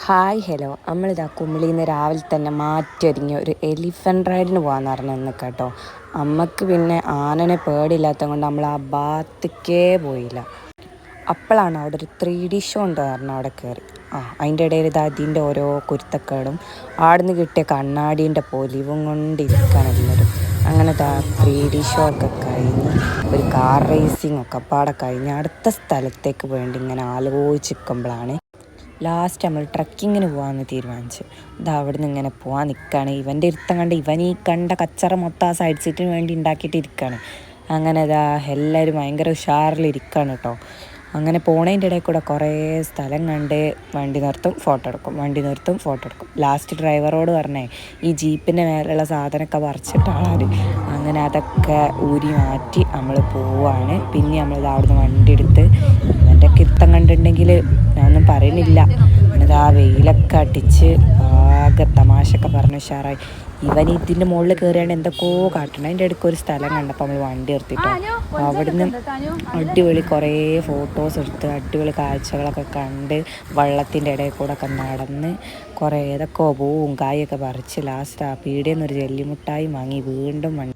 Hi hello നമ്മളിതാ കുമിളിയിൽ നിന്ന് രാവിലെ തന്നെ മാറ്റൊരുങ്ങി ഒരു എലിഫൻ്റ് റൈഡിന് പോകാമെന്ന് പറഞ്ഞു കേട്ടോ. അമ്മക്ക് പിന്നെ ആനനെ പേടിയില്ലാത്തത് കൊണ്ട് നമ്മൾ ആ ഭാഗത്തേക്കേ പോയില്ല. അപ്പോഴാണ് അവിടെ ഒരു 3D ഷോ ഉണ്ട് പറഞ്ഞു അവിടെ കയറി. അതിൻ്റെ ഇടയിൽ ഇത് അതിൻ്റെ ഓരോ കുരുത്തക്കേടും ആടുന്ന് കിട്ടിയ കണ്ണാടീൻ്റെ പൊലിവും കൊണ്ട് ഇരിക്കുകയാണ് എല്ലാവരും. അങ്ങനെ 3D ഷോ ഒക്കെ കഴിഞ്ഞ് ഒരു കാർ റേസിംഗ് ഒക്കെ പാടെ കഴിഞ്ഞ് അടുത്ത സ്ഥലത്തേക്ക് വേണ്ടി ഇങ്ങനെ ആലോചിച്ചിരിക്കുമ്പോഴാണ് ലാസ്റ്റ് നമ്മൾ ട്രക്കിങ്ങിന് പോകാമെന്ന് തീരുമാനിച്ചു. അവിടെ നിന്ന് ഇങ്ങനെ പോകാൻ നിൽക്കുകയാണ്. ഇവൻ്റെ ഇരുത്തം കണ്ട് ഇവൻ ഈ കണ്ട കച്ചറ മൊത്തം ആ സൈഡ് സീറ്റിന് വേണ്ടി ഉണ്ടാക്കിയിട്ട് ഇരിക്കുകയാണ്. അങ്ങനെ എല്ലാവരും ഭയങ്കര ഉഷാറിലിരിക്കുകയാണ് കേട്ടോ. അങ്ങനെ പോണതിൻ്റെ ഇടയിൽ കൂടെ കുറേ സ്ഥലം കണ്ട് വണ്ടി നിർത്തും, ഫോട്ടോ എടുക്കും, വണ്ടി നിർത്തും, ഫോട്ടോ എടുക്കും. ലാസ്റ്റ് ഡ്രൈവറോട് പറഞ്ഞേ ഈ ജീപ്പിൻ്റെ മേലുള്ള സാധനമൊക്കെ പറിച്ചിട്ടാളാണ്. അങ്ങനെ അതൊക്കെ ഊരി മാറ്റി നമ്മൾ പോവാണ്. പിന്നെ നമ്മൾ അവിടുന്ന് വണ്ടി എടുത്ത് ഇവൻ്റെ കിത്തം കണ്ടിട്ടുണ്ടെങ്കിൽ ഞാനൊന്നും പറയുന്നില്ല. എന്നിട്ട് ആ വെയിലൊക്കെ അടിച്ച് ആകെ തമാശയൊക്കെ പറഞ്ഞ് ഉഷാറായി. ഇവൻ ഇതിൻ്റെ മുകളിൽ കയറിയാണ് എന്തൊക്കെയോ കാട്ടണം. അതിൻ്റെ ഇടയ്ക്ക് ഒരു സ്ഥലം കണ്ടപ്പോൾ നമ്മൾ വണ്ടി നിർത്തിയിട്ടോ. അവിടുന്ന് അടിപൊളി കുറേ ഫോട്ടോസ് എടുത്ത് അടിപൊളി കാഴ്ചകളൊക്കെ കണ്ട് വെള്ളത്തിൻ്റെ ഇടയിൽ കൂടെ ഒക്കെ നടന്ന് കുറേ ഏതൊക്കെ പൂവും കായൊക്കെ പറിച്ച് ലാസ്റ്റ് ആ പീടികയിൽ നിന്നൊരു ജെല്ലിമുട്ടായി വാങ്ങി വീണ്ടും